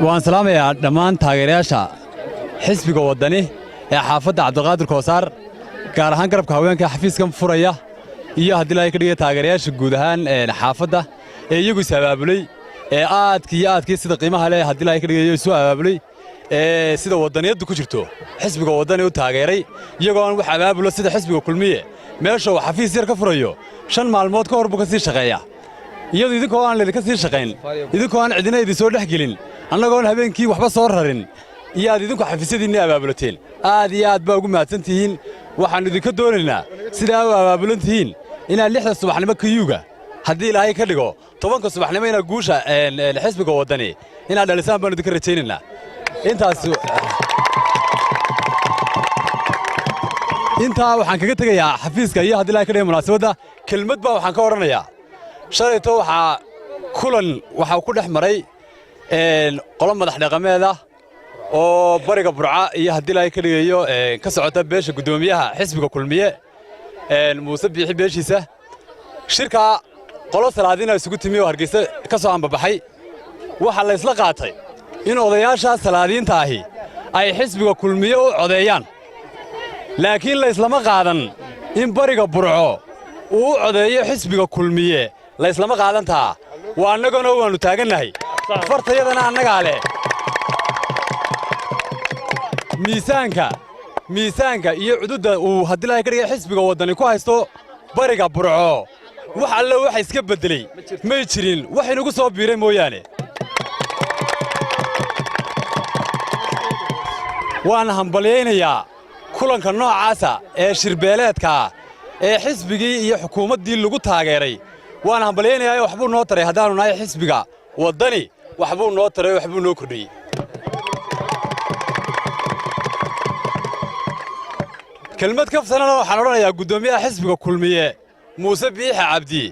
waan salaamayaa dhammaan taageerayaasha xisbiga waddani ee xaafadda cabdiqaadir koosaar gaar ahaan garabka haweenka xafiiskan furaya iyo haddii la ka dhigay taageerayaasha guud ahaan xaafadda ee iyagu is abaabulay ee aadkii sida qiimaha leh haddii la ka dhigayo isu abaabulay ee sida waddaniyadu ku jirto xisbiga waddani u taageeray iyagoo aan wax abaabulo sida xisbiga kulmiye meesha uu xafiis yar ka furayo 5 maalmood ka hor buu ka sii shaqeeyaa iyadoo idinkoo aan leeyahay ka sii shaqeyn idinkoo aan cidina idin soo dhex gelin annagoon habeenkii waxba soo rarin iyo aad idinku xafiisyadiinna abaabulateen aad iyo aad baa ugu mahadsantihiin waxaan idinka doonaynaa sidaa u abaabulantihiin inaad 6 subaxnimo kiyuga haddii ilaahay ka dhigo 10 subaxnimo inaad guusha xisbiga waddani inaad dhalisaan baan idinka rajaynaynaa intaa waxaan kaga tegayaa xafiiska iyo haddii ilaahay ka dhigo munaasabadda kelmad baa waxaan ka odhanayaa shalayto waxaa ku dhex maray qolo madax dhaqameed ah oo bariga burca iyo haddii ilaahay ka dhigayo ka socota beesha guddoomiyaha xisbiga kulmiye muuse biixi beeshiisa shirka qolo salaadiina isugu timi oo hargeysa ka soo ambabaxay waxaa la isla qaatay in odayaasha salaadiinta ahi ay xisbiga kulmiye u codeeyaan laakiin la islama qaadan in bariga burco uu u codeeyo xisbiga kulmiye la islama qaadantaa waa annaguna waannu taagannahay fartayadana annagaa leh miisaanka iyo cududda uu haddii la ka dhigay xisbiga waddani ku haysto bariga burco wax alle waxa iska beddelay may jirin wax inagu soo biiray mooyaane waan hambalyaynayaa kulanka noocaasa ee shirbeeleedka ee xisbigii iyo xukuumaddii lagu taageeray waan hambalyaynayaa waxbuu noo taray haddaannu nahay xisbiga waddani waxbuu noo taray waxbuu noo kordhiyey kelmad kafsanana waxaan odhanayaa guddoomiyaha xisbiga kulmiye muuse biixi cabdi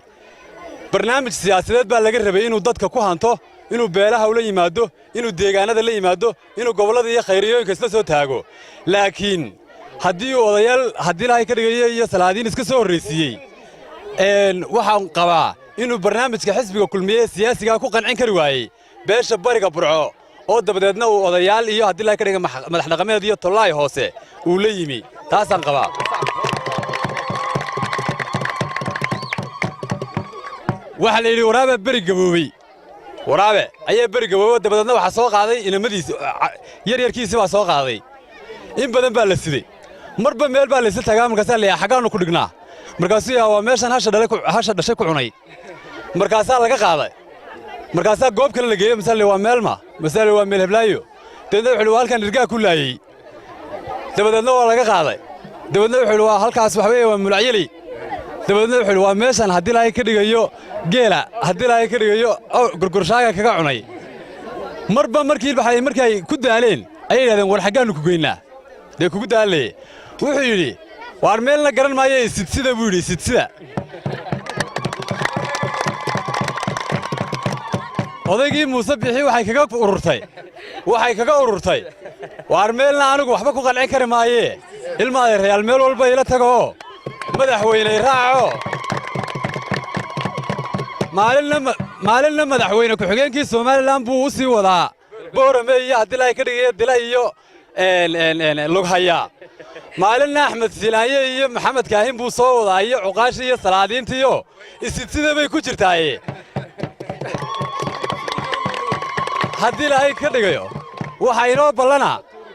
barnaamij siyaasadeed baa laga rabay inuu dadka ku hanto inuu beelaha ula yimaado inuu deegaanada la yimaado inuu gobollada iyo khayriyooyinka isla soo taago laakiin haddii uu odayaal haddii ilaahay ka dhigayo iyo salaadiin iska soo horraysiiyey waxaan qabaa inuu barnaamijka xisbiga kulmiye siyaasigaa ku qancin kari waayey beesha bariga burco oo dabadeedna uu odayaal iyo haddii ilaahay ka dhiga madax dhaqameed iyo tollaay hoose uu la yimi taasaan qabaa waxaa la yidhi waraabe beri gaboobey waraabe ayaa beri gaboobey dabadeedna waxaa soo qaaday inamadiisi yaryarkiisi baa soo qaaday in badan baa la siday marba meel baa laysa tagaa markaasaa layaa xaggaannu ku dhignaa markaasuu yaa waa meeshan hasha dhashay ku cunay markaasaa laga qaaday markaasaa goob kale la geeyey masale waa meelma masale waa meel heblaayo dabeedna wuxuu waa halkan irgaa ku laayey dabadeedna waa laga qaaday dabeedna wuxuu waa halkaas waxa weeye waa mulacyali dabadeedna wuxuu waa meeshan haddii ilaahay ka dhigayo geela haddii ilaahay ka dhigayo gurgurshaaga kaga cunay marba markii ay ku daaleen ayay yidhahdeen war xaggaannu ku geynaa dee kugu daalee wuxuu yidhi waar meelna garan maayo sidsida buu yidhi sidsida odaygii muuse bixi waxay kaga ururtay waar meelna anigu waxba ku qancin kari maayee ilma adeerayaal meel walba ila tagooo madaxweyney raaco maalinna madaxweyne ku-xigeenkii somalilan buu u sii wadaa boorame iyo haddii ilaahay ka dhigayo dila iyo lughaya maalinna axmed silaanye iyo maxamed kaahin buu soo wadaa iyo cuqaashi iyo salaadiintiiyo isidsida bay ku jirtaaye haddii ilaahay ka dhigayo waxaa inoo ballana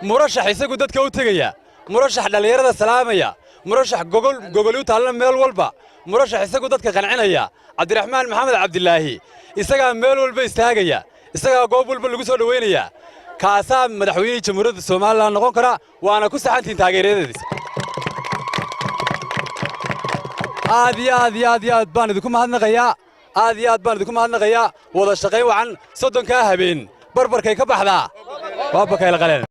murashax isagu dadka u tegaya murashax dhallinyarada salaamaya murashax gogol u taallana meel walba murashax isagu dadka qancinaya cabdiraxmaan maxamed cabdilaahi isagaa meel walba istaagaya isagaa goob walba lagu soo dhowaynaya kaasaa madaxweynihii jamhuuriyadda somalilan noqon kara waana ku saxantihiin taageeradeediisa aad baan idinku mahadnaqayaa wada shaqayn wacan 30 habeen barbarkay ka baxdaa waa bakay la qaleen